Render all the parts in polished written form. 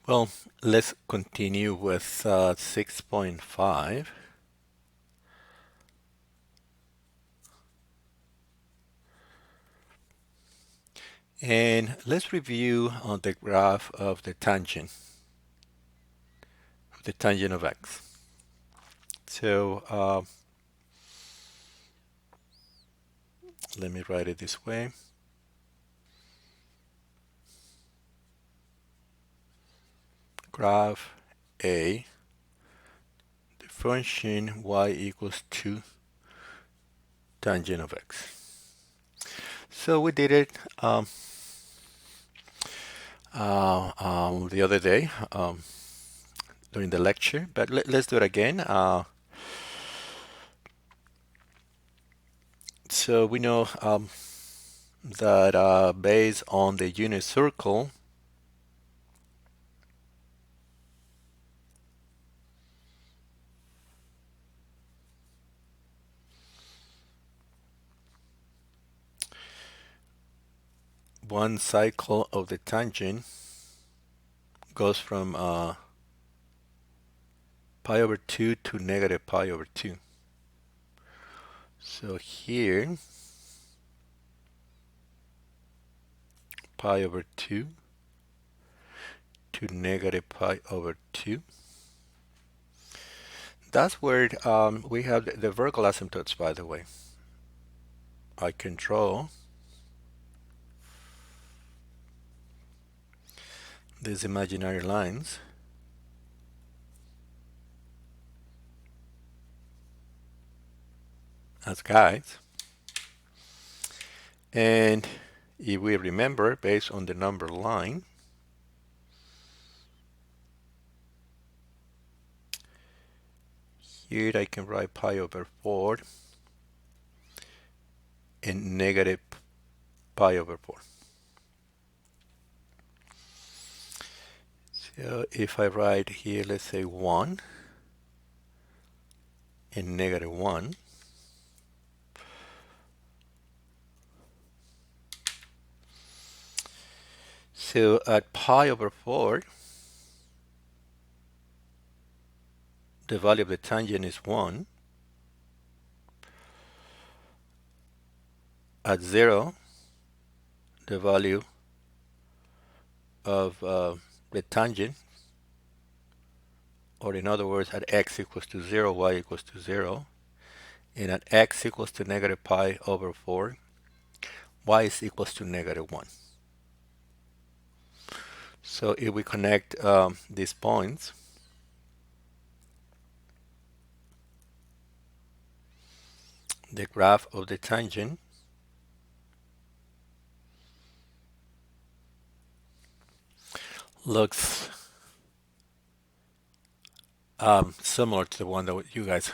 Well, let's continue with 6.5. And let's review on the graph of the tangent of x. So let me write it this way. Graph A, the function y equals 2 tangent of x. So we did it the other day during the lecture, but let's do it again. So we know that based on the unit circle, one cycle of the tangent goes from pi over 2 to negative pi over 2. So here, pi over 2 to negative pi over 2. That's where we have the vertical asymptotes, by the way. I can draw these imaginary lines as guides. And if we remember, based on the number line, here I can write pi over 4 and negative pi over 4. So if I write here, let's say 1 and negative 1, so at pi over 4, the value of the tangent is 1. At 0, the value of the tangent, or in other words, at x equals to 0, y equals to 0, and at x equals to negative pi over 4, y is equals to negative 1. So if we connect these points, the graph of the tangent looks similar to the one that you guys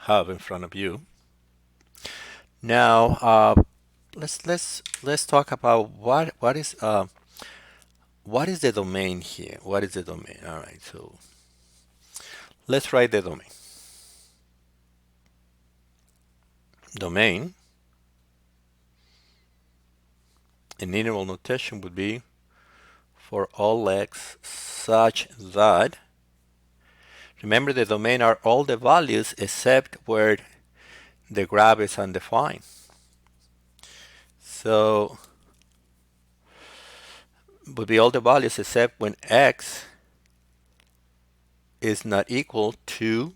have in front of you. Now let's talk about what is the domain here. What is the domain? All right, so let's write the domain. Domain in interval notation would be for all x such that, remember, the domain are all the values except where the graph is undefined. So would be all the values except when x is not equal to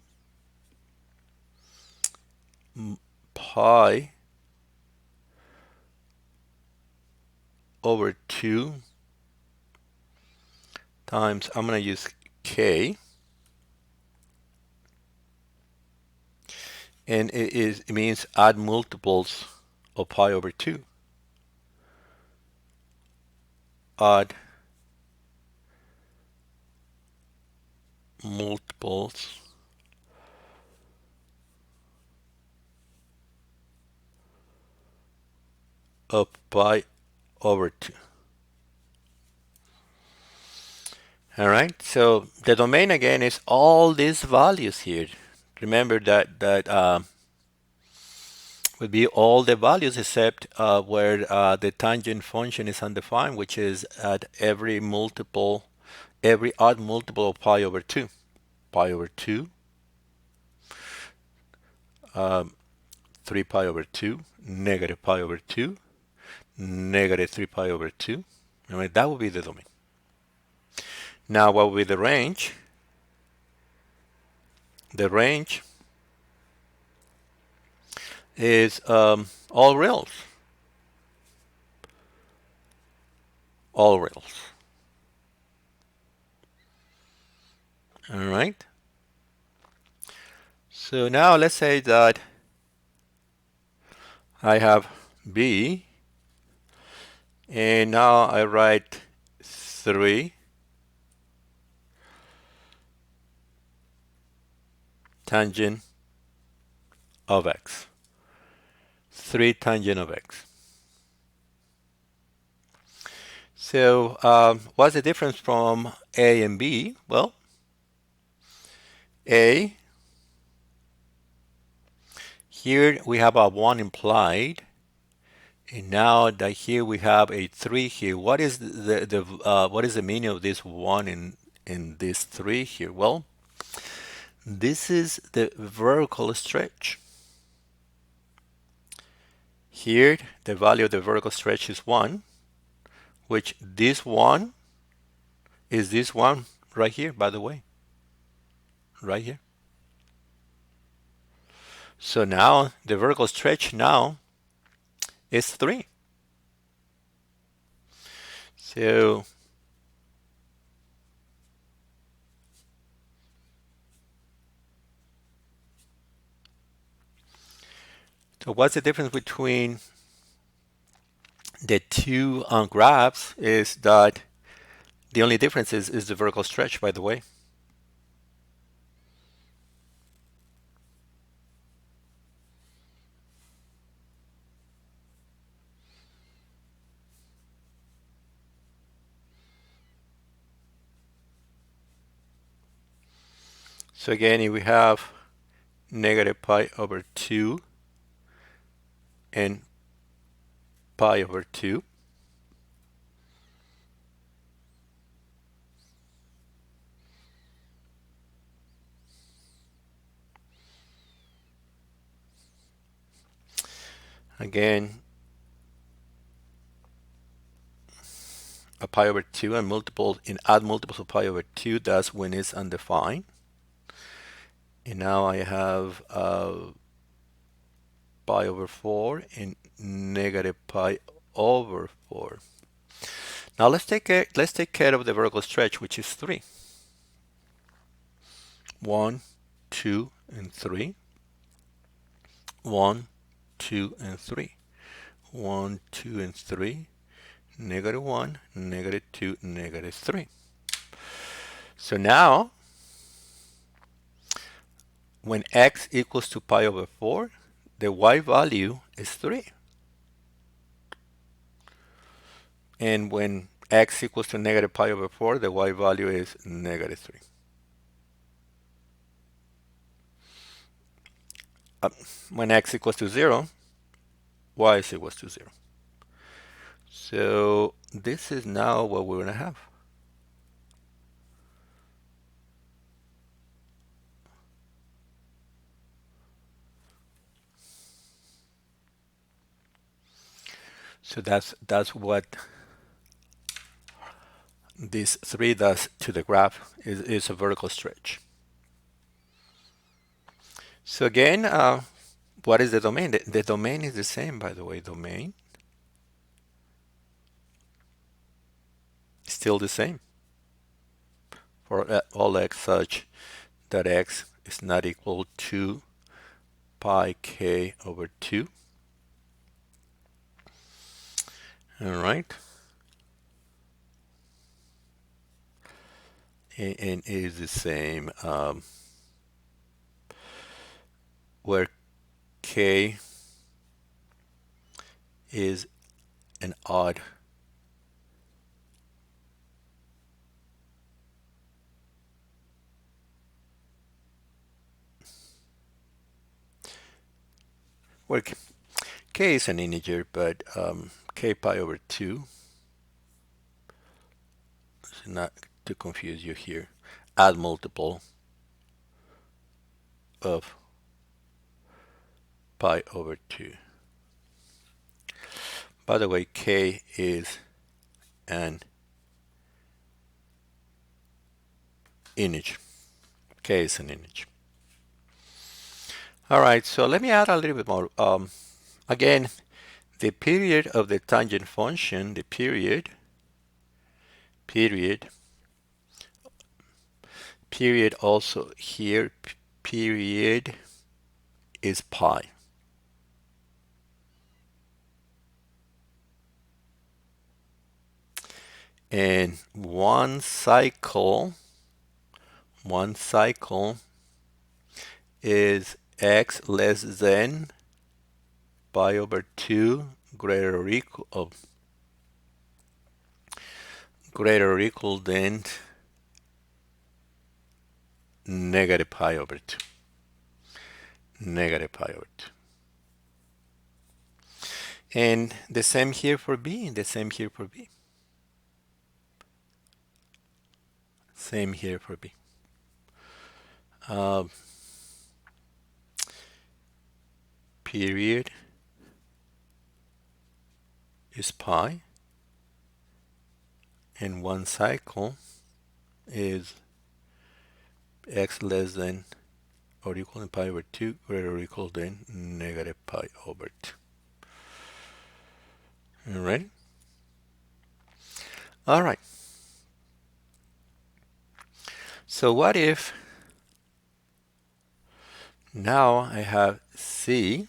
pi over 2 times, I'm going to use k, and it means add multiples of pi over 2. Add multiples of pi over 2. All right, so the domain again is all these values here. Remember that would be all the values except where the tangent function is undefined, which is at every multiple every odd multiple of pi over 2. Pi over 2, 3 pi over 2, negative pi over 2, negative 3 pi over 2. I mean, that would be the domain. Now, what would be the range? The range is all reals. All reals. All right. So now let's say that I have B, and now I write 3 tangent of x. 3 tangent of x. So what's the difference from A and B? Well, A, here we have a 1 implied, and now that here we have a 3 here. What is what is the meaning of this 1 in this 3 here? Well, this is the vertical stretch. Here, the value of the vertical stretch is 1, which this 1 is this one right here, by the way. Right here. So now, the vertical stretch now is 3. So what's the difference between the two graphs is that the only difference is the vertical stretch, by the way. So again, if we have negative pi over 2 and pi over 2, again, a pi over 2 and multiple in odd multiples of pi over 2, that's when it's undefined. And now I have pi over 4 and negative pi over 4. Now let's take care of the vertical stretch, which is 3. 1, 2, and 3. 1, 2, and 3. 1, 2, and 3. Negative 1, negative 2, negative 3. So now, when x equals to pi over 4, the y value is 3. And when x equals to negative pi over 4, the y value is negative 3. When x equals to 0, y is equals to 0. So this is now what we're going to have. So that's what this 3 does to the graph, is a vertical stretch. So again, what is the domain? The domain is the same, by the way. Domain still the same for all x such that x is not equal to pi k over 2. All right. And it is the same where k is an odd where k is an integer, but k pi over 2 is not to confuse you here, add multiple of pi over 2. By the way, k is an integer. K is an integer. All right, so let me add a little bit more. Again, the period of the tangent function, the period also here, period is pi. And one cycle is x less than pi over 2 greater or equal than negative pi over 2. Negative pi over 2. And the same here for b, Same here for b. Period is pi, and one cycle is x less than or equal to pi over 2 greater or equal than negative pi over 2. All right? All right. So what if now I have C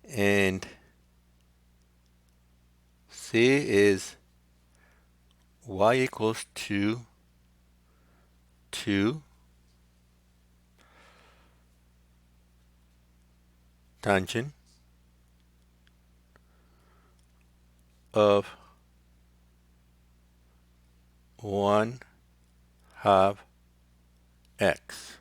and C is y equals to 2 tangent of 1/2 x.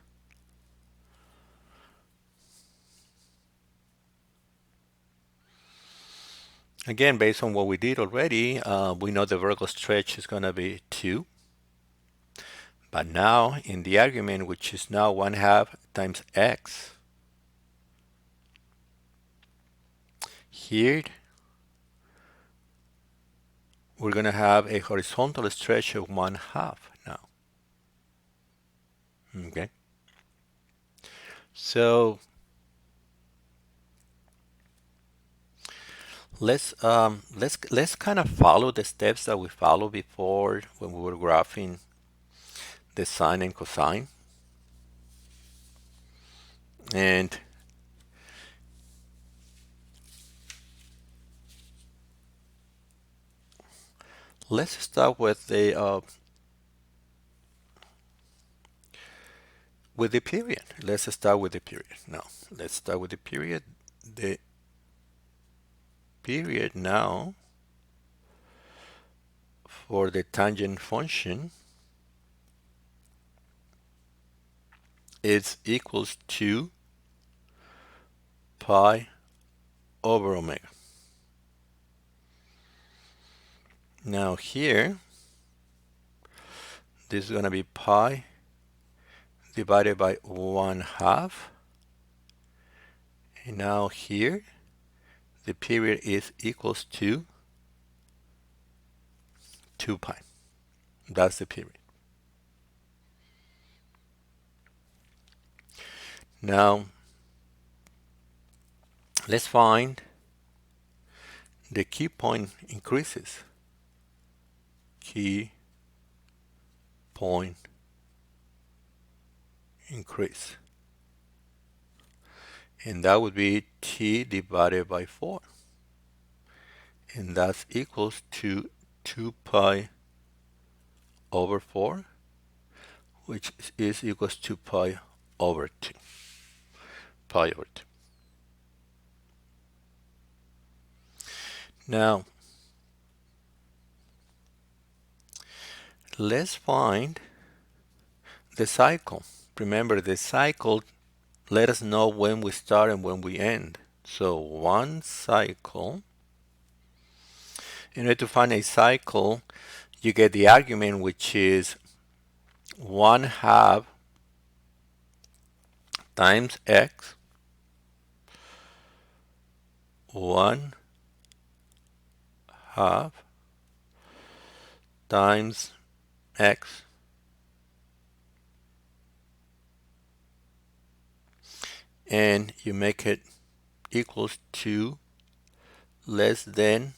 Again, based on what we did already, we know the vertical stretch is going to be 2. But now in the argument, which is now 1/2 times x, here we're going to have a horizontal stretch of 1/2 now. Okay. So let's kind of follow the steps that we followed before when we were graphing the sine and cosine. And let's start with the period. Let's start with the period. Now, let's start with the period. The period now for the tangent function is equals to pi over omega. Now here, this is going to be pi divided by 1/2. And now here, the period is equals to 2 pi. That's the period. Now, let's find the key point increases. Key point increase. And that would be t divided by 4. And that's equals to 2 pi over 4, which is equals to pi over 2. Pi over 2. Now, let's find the cycle. Remember, the cycle let us know when we start and when we end. So one cycle, in order to find a cycle, you get the argument, which is 1/2 times x, 1/2 times x, and you make it equals to less than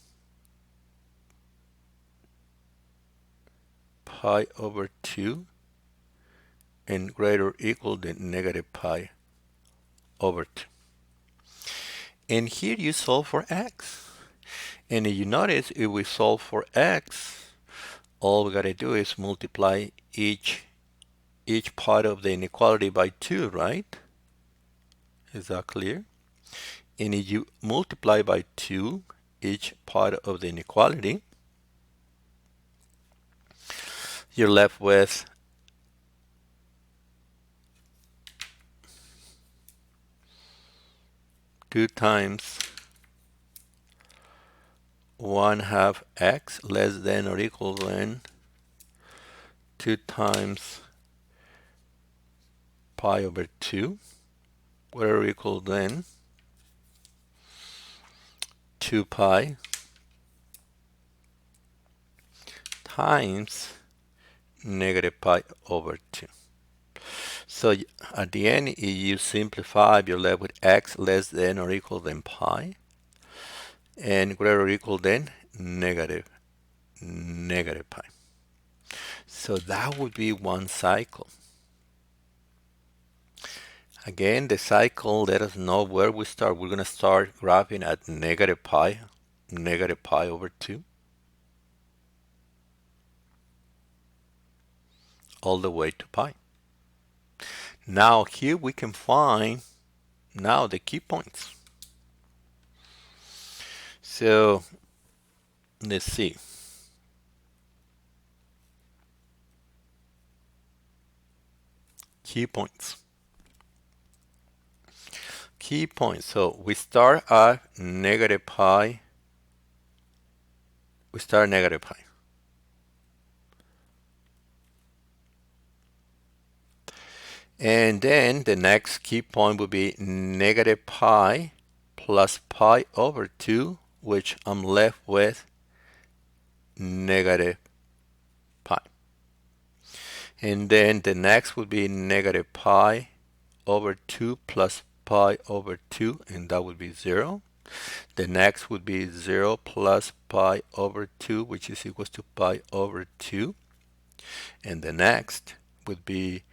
pi over 2 and greater or equal than negative pi over 2. And here you solve for x. And you notice if we solve for x, all we gotta do is multiply each part of the inequality by 2, right? Is that clear? And if you multiply by 2 each part of the inequality, you're left with two times 1/2 x less than or equal than 2 times pi over 2, greater or equal than 2 pi times negative pi over 2. So at the end, you simplify, you're left with x less than or equal than pi, and greater or equal than negative pi. So that would be one cycle. Again, the cycle let us know where we start. We're going to start graphing at negative pi over 2, all the way to pi. Now here we can find now the key points. So let's see. Key points. Key points. So we start at negative pi. We start at negative pi. And then the next key point would be negative pi plus pi over 2, which I'm left with negative pi. And then the next would be negative pi over 2 plus pi over 2, and that would be 0. The next would be 0 plus pi over 2, which is equals to pi over 2. And the next would be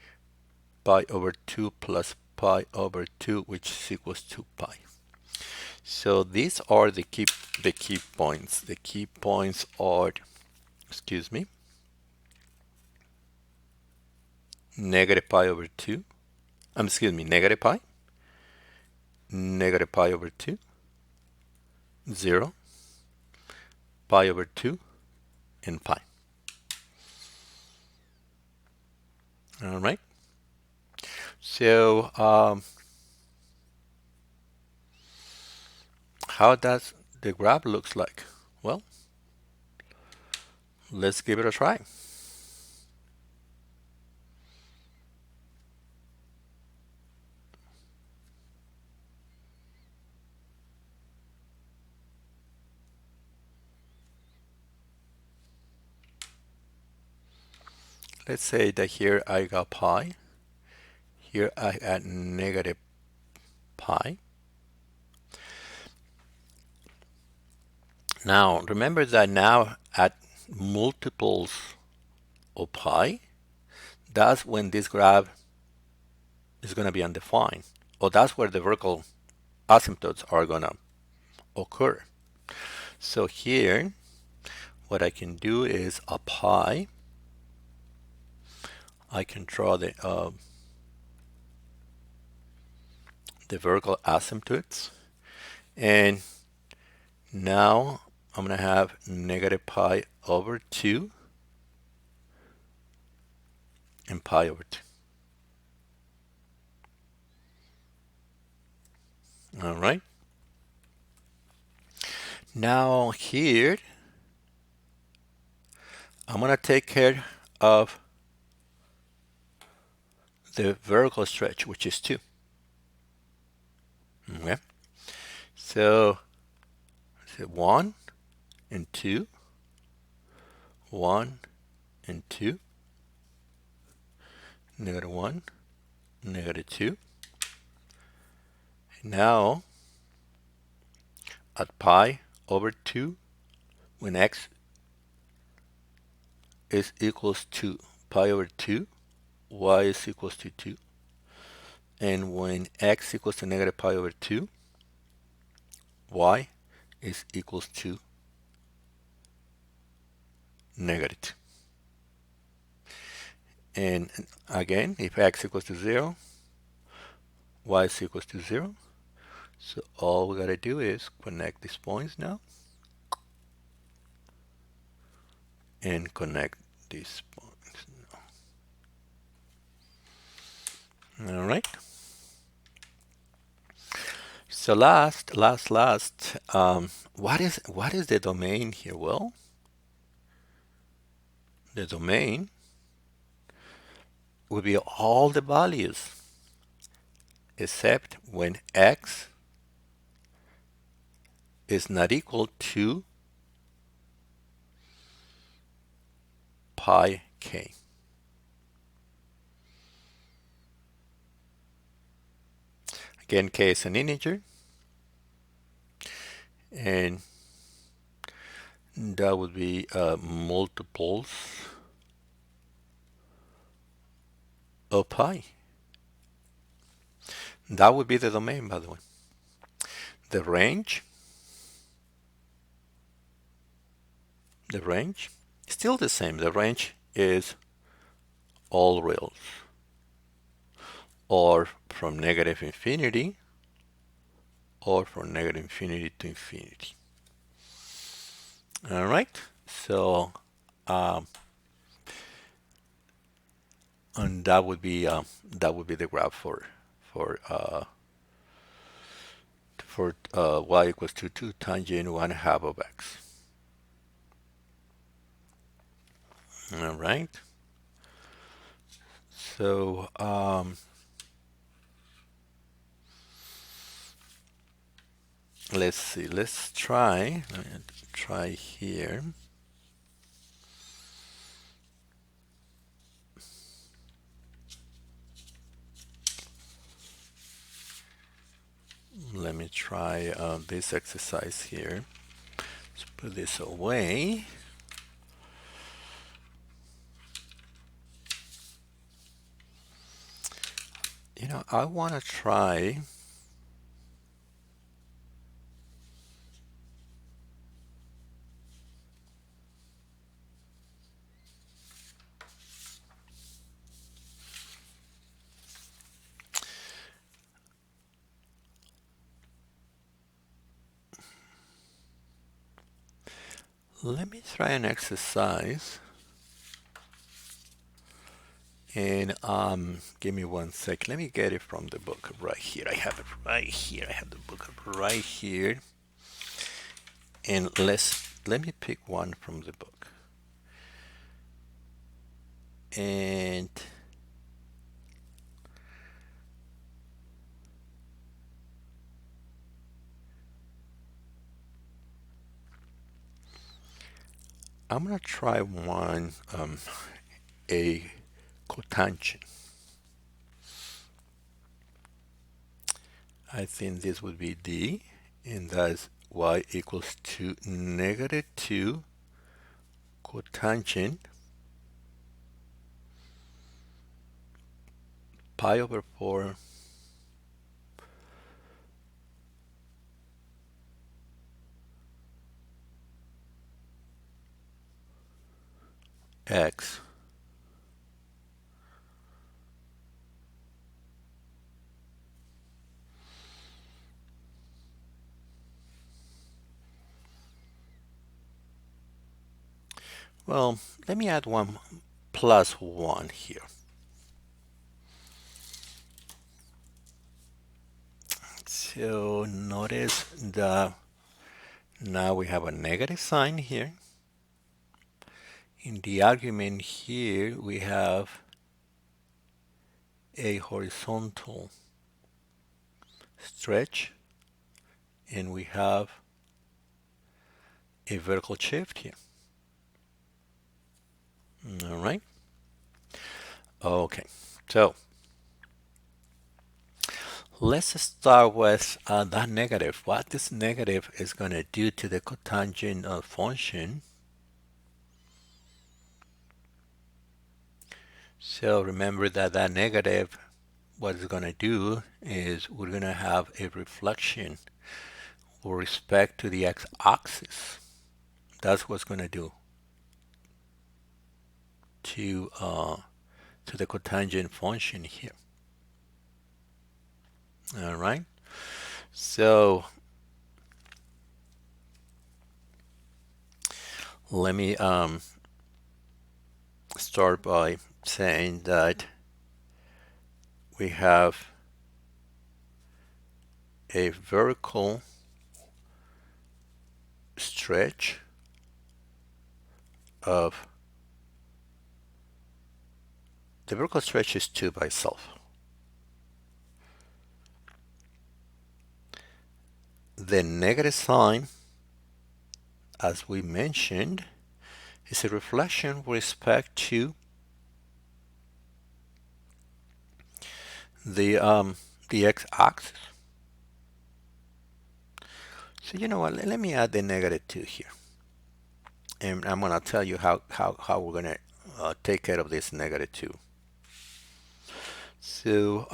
pi over 2 plus pi over 2, which is equals to pi. So these are the key points. The key points are, negative pi over 2. Negative pi over 2, 0, pi over 2, and pi. All right. So how does the graph looks like? Well, let's give it a try. Let's say that here I got pi. Here I add negative pi. Now remember that now at multiples of pi, that's when this graph is going to be undefined, or that's where the vertical asymptotes are going to occur. So here, what I can do is a pi. I can draw the vertical asymptotes, and now I'm going to have negative pi over 2 and pi over 2. All right. Now here, I'm going to take care of the vertical stretch, which is 2. Okay. So 1 and 2, 1 and 2, negative 1, negative 2. Now at pi over 2, when x is equals to pi over 2, y is equals to 2. And when x equals to negative pi over 2, y is equals to negative 2. And again, if x equals to 0, y is equals to 0. So all we gotta do is connect these points now and connect these points now. All right. So what is the domain here? Well, the domain will be all the values except when x is not equal to pi k. Again, k is an integer, and that would be multiples of pi. That would be the domain, by the way. The range, still the same. The range is all reals, or from negative infinity, or from negative infinity to infinity. All right. So, and that would be the graph for y equals to 2 tangent 1/2 of x. All right. So let's see. Let's try. Let me try here. Let me try this exercise here. Let's put this away. You know, I want to try let me try an exercise. And give me 1 sec. Let me get it from the book right here. I have it right here. I have the book right here. And let me pick one from the book. And I'm gonna try one a cotangent. I think this would be D, and that's y equals to negative 2 cotangent pi over 4 x Well, let me add one plus 1 here. So notice that now we have a negative sign here, in the argument here we have a horizontal stretch and we have a vertical shift here. All right. Okay. So let's start with that negative. What this negative is going to do to the cotangent function. So remember that that negative, what it's going to do is we're going to have a reflection with respect to the x-axis. That's what's going to do to the cotangent function here. All right. So let me start by saying that we have a vertical stretch of the vertical stretch is 2 by itself. The negative sign, as we mentioned, is a reflection with respect to the x-axis. So you know what? Let me add the negative 2 here, and I'm going to tell you how we're going to take care of this negative 2. So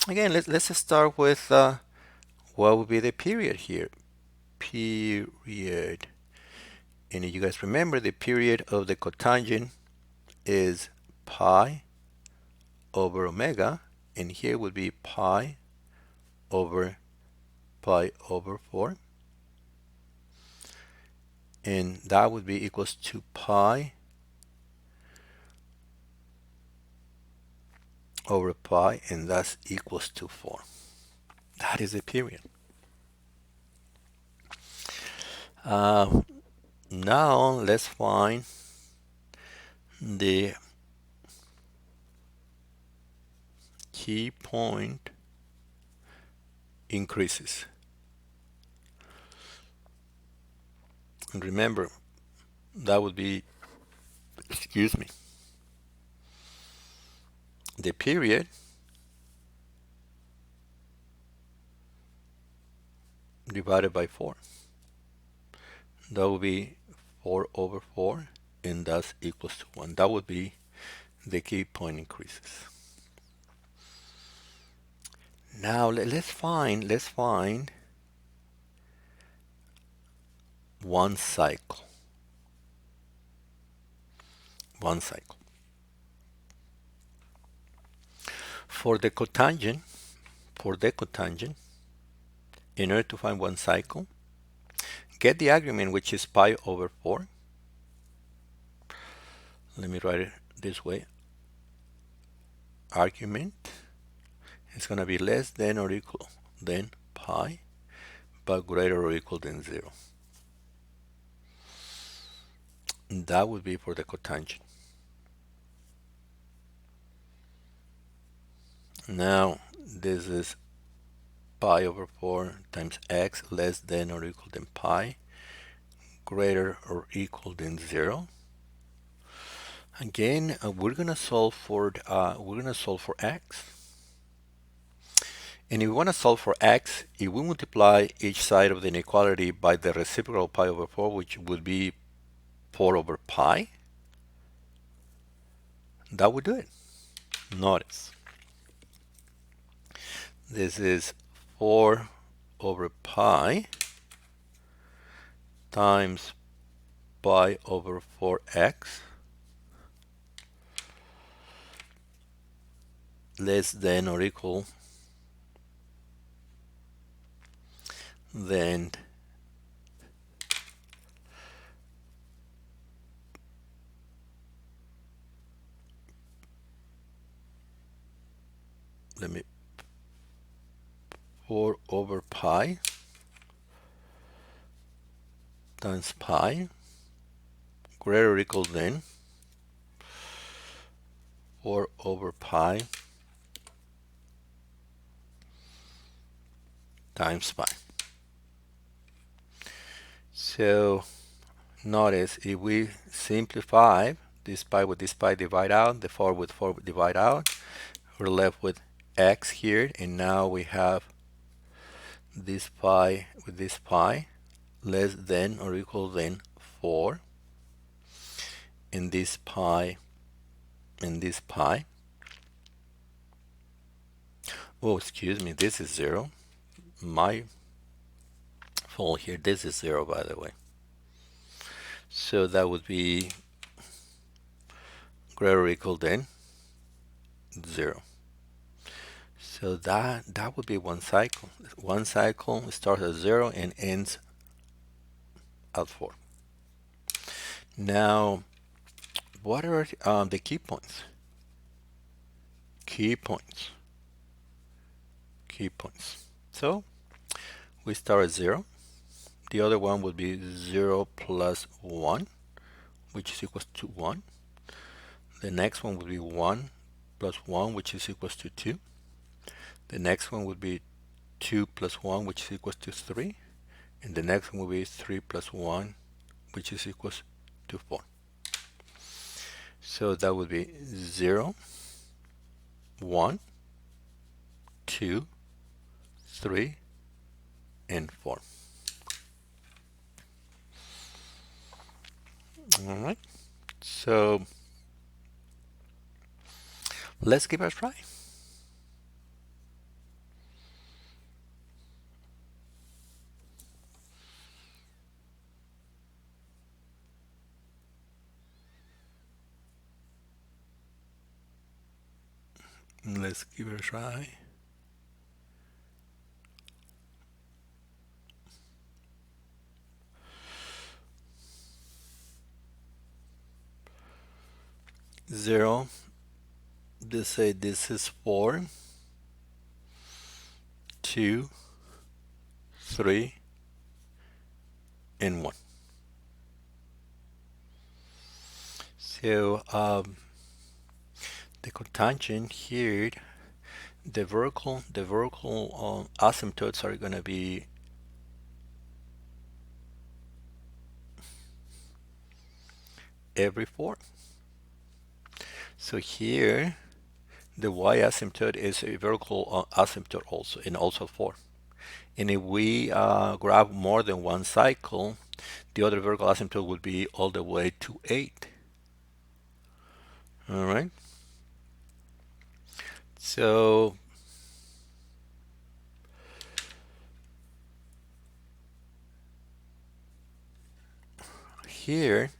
again, let's start with what would be the period here. Period. And if you guys remember, the period of the cotangent is pi over omega, and here would be pi over 4, and that would be equals to pi over pi, and that's equals to 4. That is the period. Now let's find the key point increases. And remember, that would be, excuse me, the period divided by 4. That would be 4 over 4, and that's equals to 1. That would be the key point increases. Now let's find one cycle. One cycle. For the cotangent, in order to find one cycle, get the argument, which is pi over 4. Let me write it this way. Argument is going to be less than or equal than pi, but greater or equal than 0. That would be for the cotangent. Now, this is pi over 4 times x less than or equal than pi, greater or equal than 0. Again, we're gonna solve for x. And if we want to solve for x, if we multiply each side of the inequality by the reciprocal pi over 4, which would be 4 over pi, that would do it. Notice, this is 4 over pi times pi over 4x less than or equal than let me 4 over pi times pi greater or equal than 4 over pi times pi. So notice if we simplify this pi with this pi divide out, the 4 with 4 divide out, we're left with x here, and now we have this pi with this pi less than or equal than 4, and this pi and this pi. Oh, excuse me, this is 0. My fault here, this is 0 by the way. So that would be greater or equal than 0. So that would be one cycle. One cycle starts at 0 and ends at 4. Now, what are the key points? Key points. Key points. So we start at 0. The other one would be 0 plus 1, which is equals to 1. The next one would be 1 plus 1, which is equals to 2. The next one would be 2 plus 1, which is equals to 3. And the next one will be 3 plus 1, which is equals to 4. So that would be 0, 1, 2, 3, and 4. All right. So let's give it a try. Let's give it a try. Zero. Let's say this is 4, 2, 3, and 1. So the cotangent here, the vertical asymptotes are going to be every 4. So here the y asymptote is a vertical asymptote also, and also 4. And if we grab more than one cycle, the other vertical asymptote would be all the way to 8. All right. So here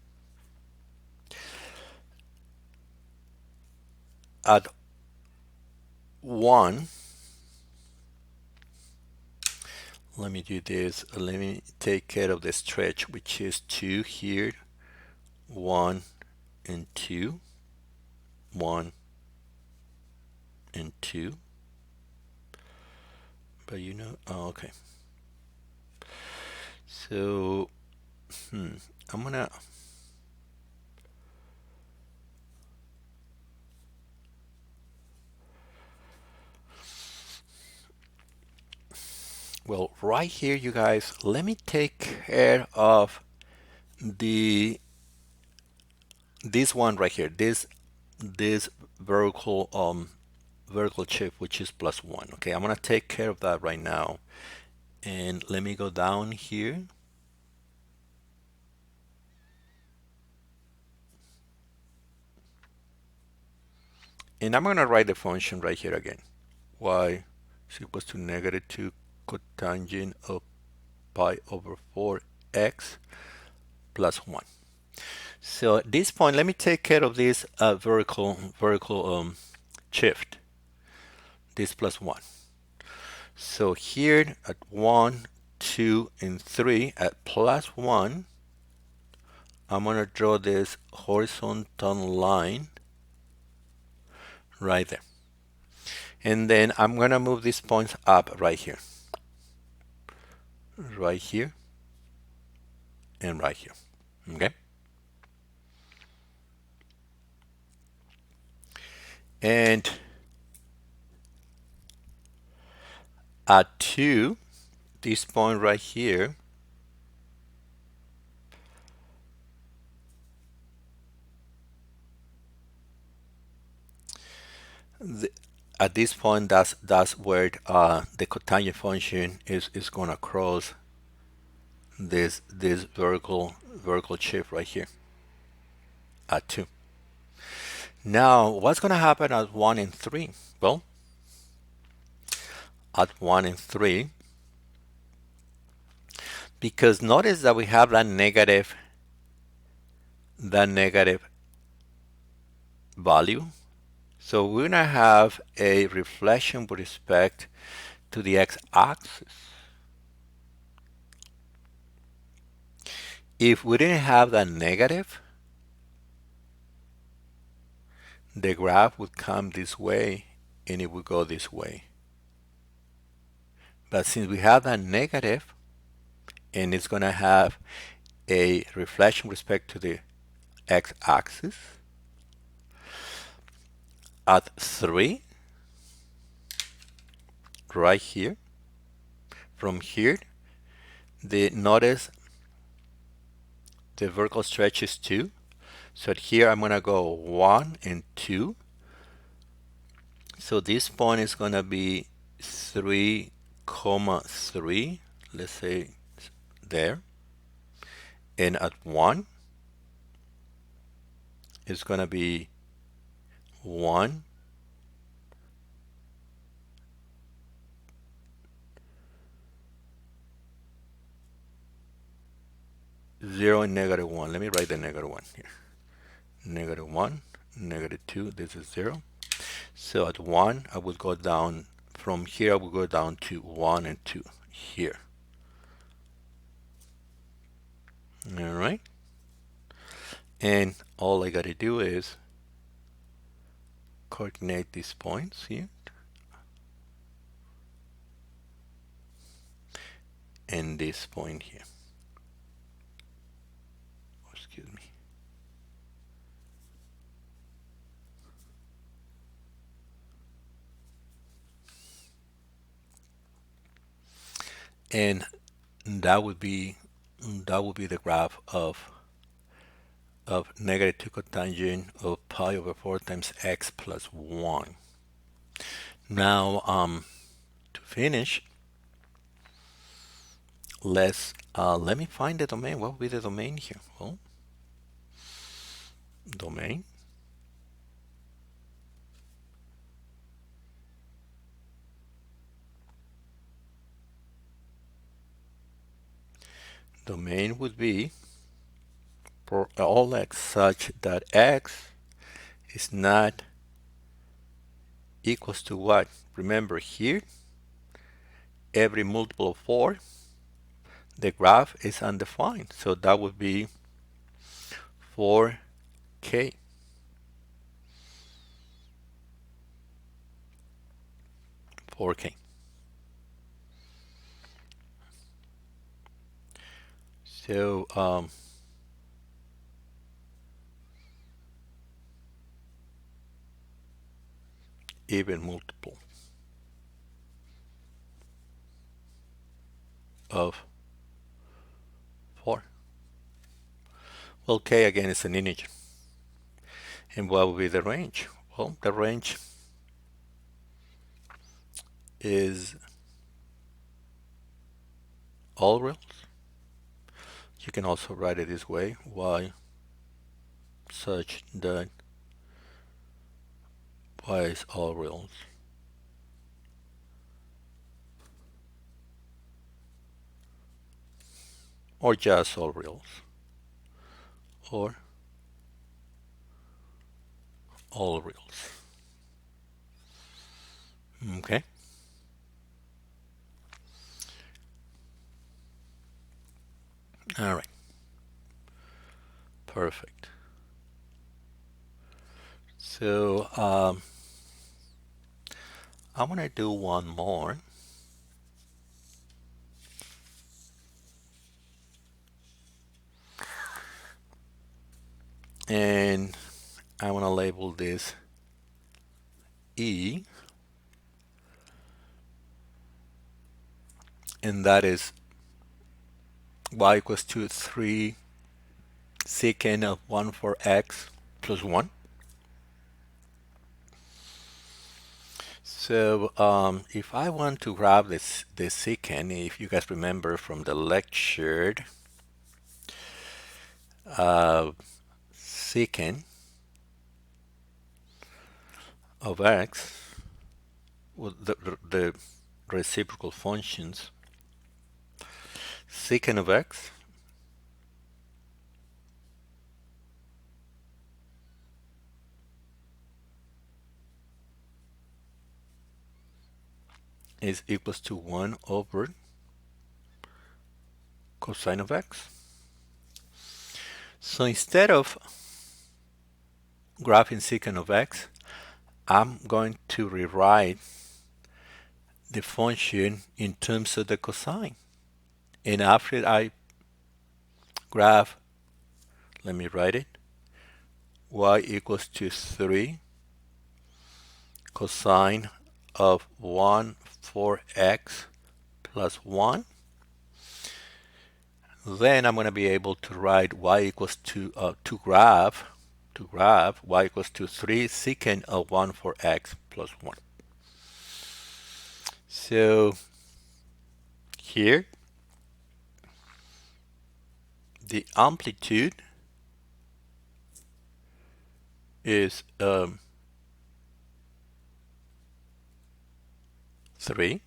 at 1, let me do this. Let me take care of the stretch, which is 2 here, 1 and 2, 1 and 2. But you know, oh, okay. So I'm gonna well, right here, you guys, let me take care of this one right here, this vertical shift, which is +1. Okay, I'm gonna take care of that right now, and let me go down here. And I'm gonna write the function right here again. Y is equals to -2 cotangent of pi over 4x plus 1. So at this point, let me take care of this vertical shift, this +1. So here at 1, 2, and 3 at +1, I'm going to draw this horizontal line right there. And then I'm going to move these points up right here, and right here. Okay. And at 2, this point right here, the, at this point, that's where the cotangent function is going to cross this vertical shift right here at 2. Now, what's going to happen at 1 and 3? Well, at 1 and 3, because notice that we have that negative value. So we're going to have a reflection with respect to the x-axis. If we didn't have that negative, the graph would come this way and it would go this way. But since we have that negative, and it's going to have a reflection with respect to the x-axis, at 3, right here, from here, notice the vertical stretch is 2. So here I'm going to go 1 and 2. So this point is going to be 3, 3, let's say there. And at 1, it's going to be 1, 0, and -1. Let me write the -1 here. -1, -2, this is 0. So at 1, I would go down, from here I would go down to 1 and 2 here. Alright. And all I got to do is coordinate these points here. And this point here. Excuse me. And that would be the graph of negative 2 cotangent of pi over 4 times x plus 1. Now, to finish, let me find the domain. What would be the domain here? Well, domain. Domain would be for all x such that x is not equals to what? Remember here, every multiple of 4, the graph is undefined. So that would be 4k. 4k. So even multiple of 4. Well, k again is an integer. And what will be the range? Well, the range is all reals. You can also write it this way, y such that y is all reals. Or just all reals. Or all reals. Okay. All right. Perfect. So I'm going to do one more. And I want to label this e, and that is y equals to 3 secant of 1 for x plus 1. So if I want to grab this secant, if you guys remember from the lecture, secant of x, well, the reciprocal functions, secant of x is equals to 1 over cosine of x. So instead of graphing secant of x, I'm going to rewrite the function in terms of the cosine. And after I graph, let me write it, y equals to 3 cosine of 1 for x plus 1. Then I'm going to be able to write y equals to graph y equals to 3 secant of 1 for x plus 1. So here, the amplitude is 3,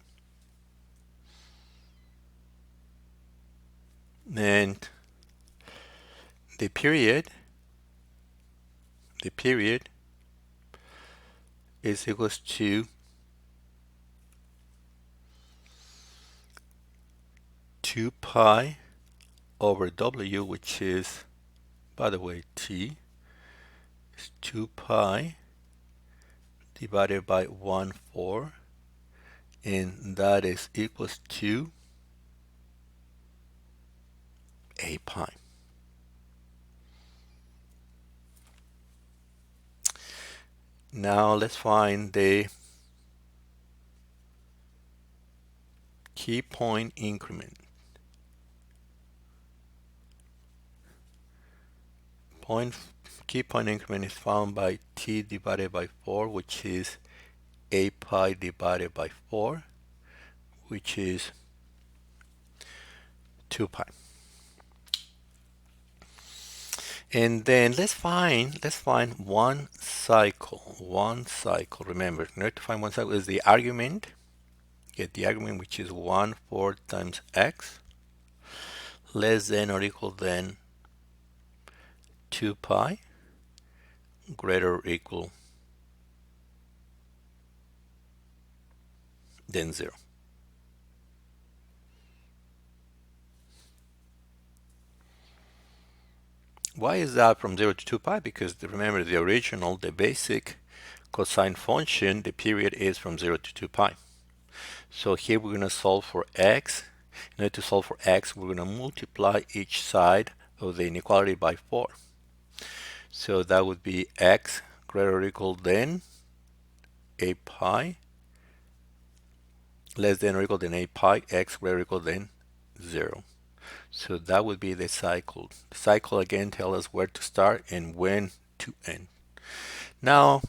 and the period is equals to 2 pi over w, which is, by the way, t is 2 pi divided by 1/4, and that is equals to a pi. Now let's find the key point increment. Key point increment is found by t divided by 4, which is a pi divided by 4, which is 2 pi. And then let's find one cycle. Remember, in order to find one cycle is the argument. Get the argument, which is 1/4 times x less than or equal than 2 pi greater or equal than 0. Why is that from 0 to 2 pi? Because remember, the basic cosine function, the period is from 0 to 2 pi. So here we're going to solve for x. In order to solve for x, we're going to multiply each side of the inequality by 4. So that would be x greater or equal than a pi less than or equal than a pi, x greater or equal than 0. So that would be the cycle. The cycle again tells us where to start and when to end. Now,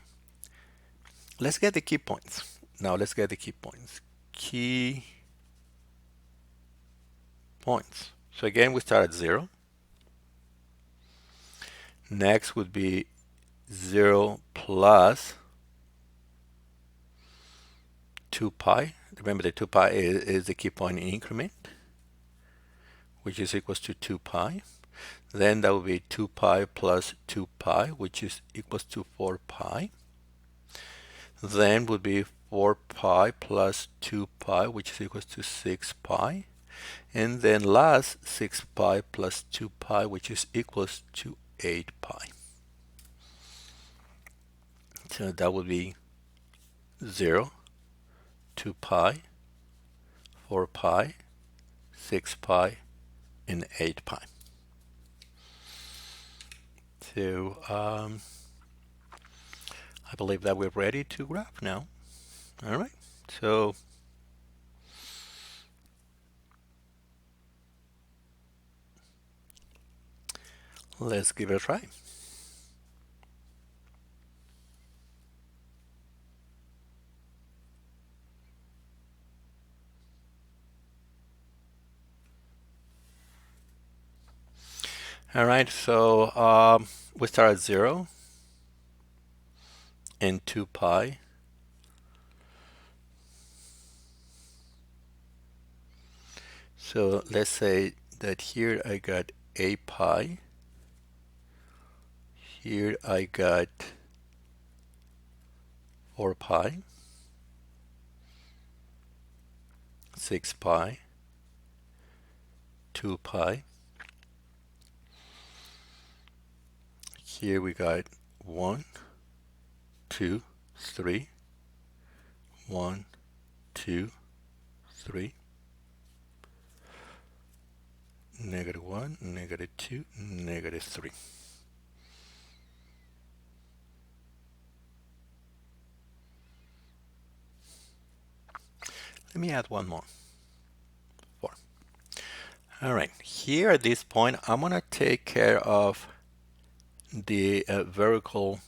let's get the key points. Key points. So again, we start at 0. Next would be 0 plus 2 pi. Remember, the 2 pi is the key point increment, which is equals to 2 pi. Then that would be 2 pi plus 2 pi, which is equals to 4 pi. Then would be 4 pi plus 2 pi, which is equals to 6 pi. And then last, 6 pi plus 2 pi, which is equals to 8 pi. So that would be 0, 2 pi, 4 pi, 6 pi, and 8 pi. So I believe that we're ready to graph now. All right, so let's give it a try. All right, so we start at 0 and 2 pi. So let's say that here I got a pi. Here I got 4 pi, 6 pi, 2 pi. Here we got 1, 2, 3, 1, 2, 3, -1, -2, -3. Let me add one more. 4. All right, here at this point, I'm going to take care of the vertical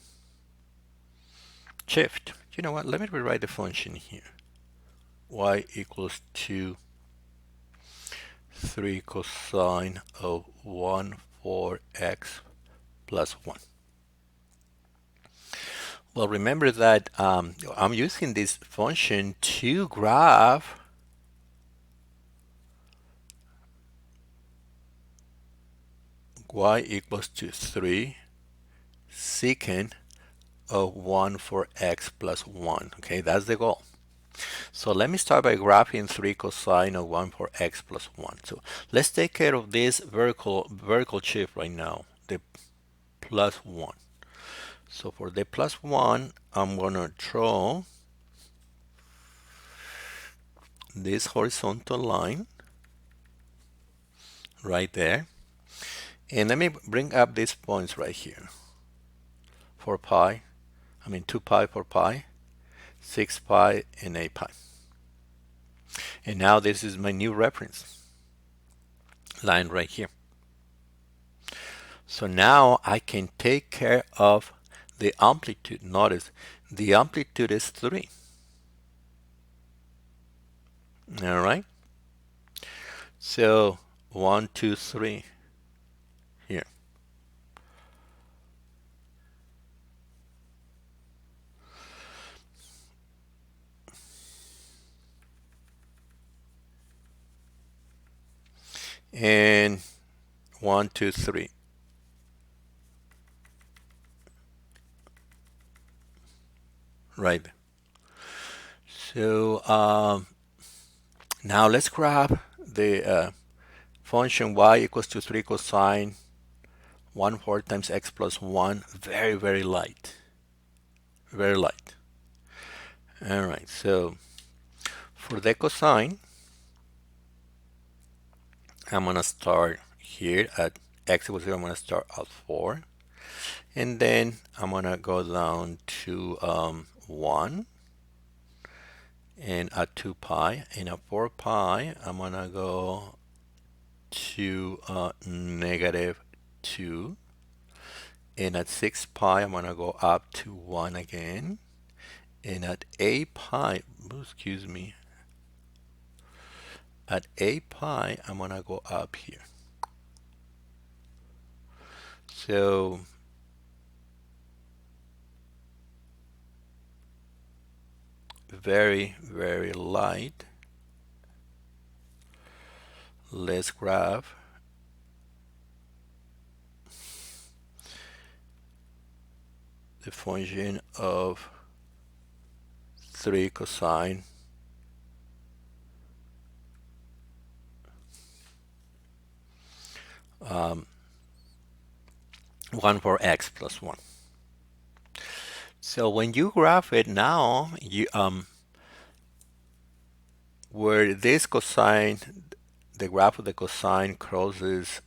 shift. You know what? Let me rewrite the function here. Y equals 2, 3 cosine of 1 for x plus 1. Well, remember that I'm using this function to graph y equals to 3 secant of 1 for x plus 1. Okay, that's the goal. So let me start by graphing 3 cosine of 1 for x plus 1. So let's take care of this vertical shift right now, the plus 1. So for the plus 1, I'm going to draw this horizontal line right there. And let me bring up these points right here. 4 pi, 2 pi, 4 pi, 6 pi, and 8 pi. And now this is my new reference line right here. So now I can take care of the amplitude. Notice the amplitude is 3. All right. So 1, 2, 3 here. And 1, 2, 3. Right there. So now let's grab the function y equals to 3 cosine 1/4 times x plus 1. Very, very light. Very light. All right, so for the cosine, I'm going to start here at x equals 0. I'm going to start at 4. And then I'm going to go down to 1. And at 2 pi. And at 4 pi, I'm going to go to -2. And at 6 pi, I'm going to go up to 1 again. And at 8 pi, excuse me, at 8 pi, I'm going to go up here. So very, very light. Let's graph the function of 3 cosine um, 1 for x plus 1. So when you graph it now, you where this cosine, the graph of the cosine crosses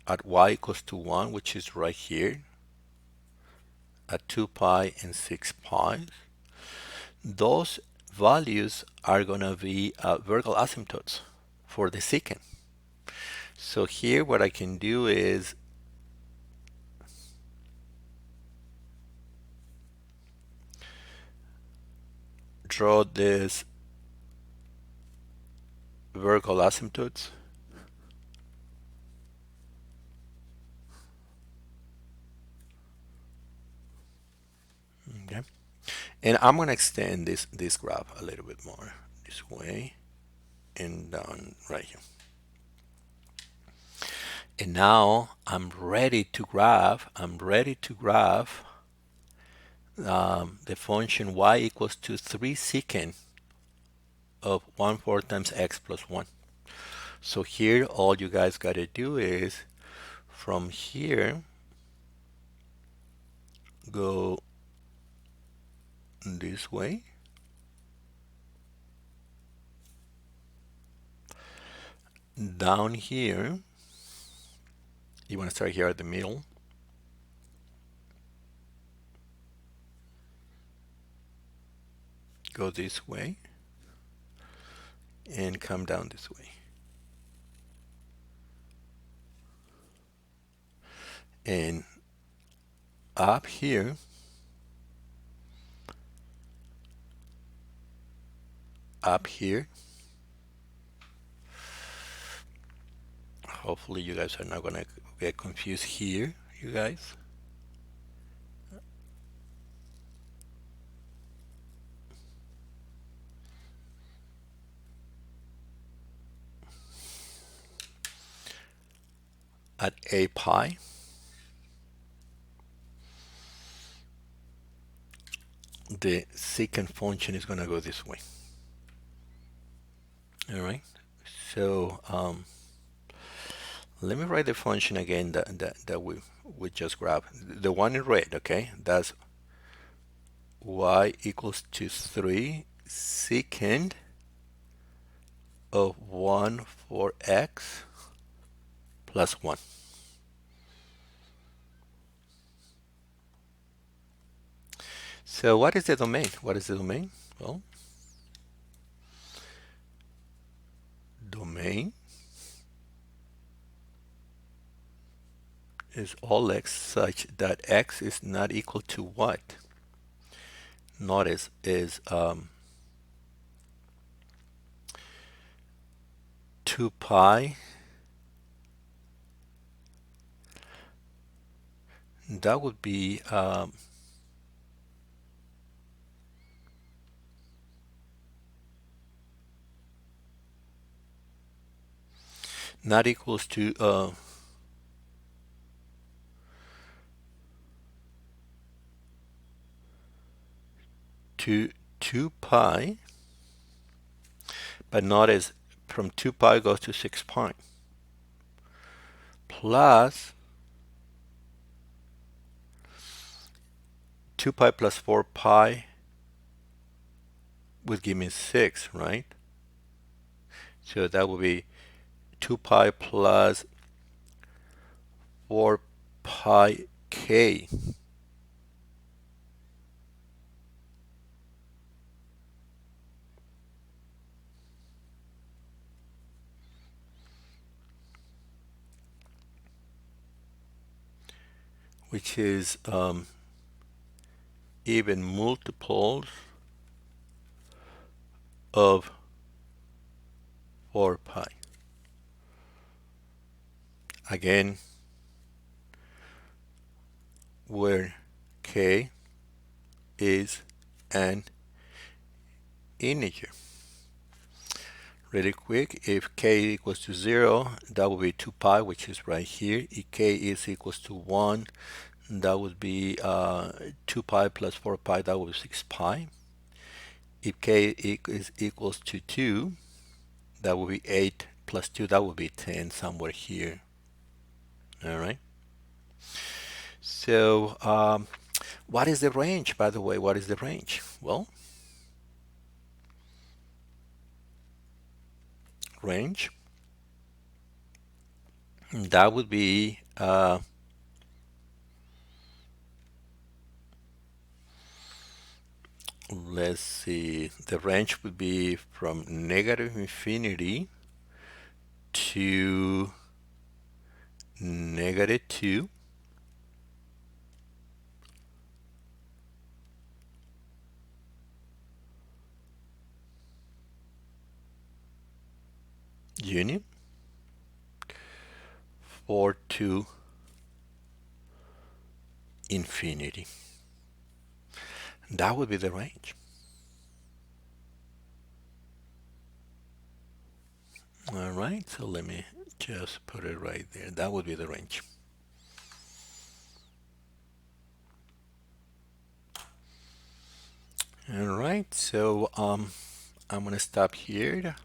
at y equals to 1, which is right here, at 2 pi and 6 pi, those values are going to be vertical asymptotes for the secant. So here what I can do is draw this vertical asymptotes. Okay. And I'm going to extend this graph a little bit more this way and down right here. And now I'm ready to graph the function y equals to 3 secant of 1/4 times x plus 1. So here all you guys got to do is from here go this way, down here, you want to start here at the middle, go this way, and come down this way. And up here, hopefully you guys are not going to get confused here, you guys. At a pi, the secant function is going to go this way. All right. So let me write the function again that we just grabbed. The one in red, okay? That's y equals to 3 secant of 1 for x plus 1. So what is the domain? What is the domain? Well, domain is all x such that x is not equal to what? Notice is 2 pi. That would be not equals to 2 pi, but notice from 2 pi goes to 6 pi, plus 2 pi plus 4 pi would give me 6, right? So that would be 2 pi plus 4 pi k. Which is even multiples of 4 pi. Again, where k is an integer. Really quick, if k equals to 0, that would be 2 pi, which is right here. If k is equals to 1, that would be 2 pi plus 4 pi, that would be 6 pi. If k is equals to 2, that would be 8 plus 2, that would be 10 somewhere here. All right. So what is the range, by the way? What is the range? Well, range, that would be let's see, the range would be from negative infinity to negative 2. Union 4 to infinity. That would be the range. All right, so let me just put it right there. That would be the range. All right, so I'm gonna stop here.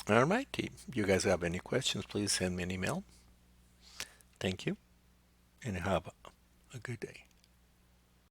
All right, if you guys have any questions, please send me an email. Thank you, and have a good day.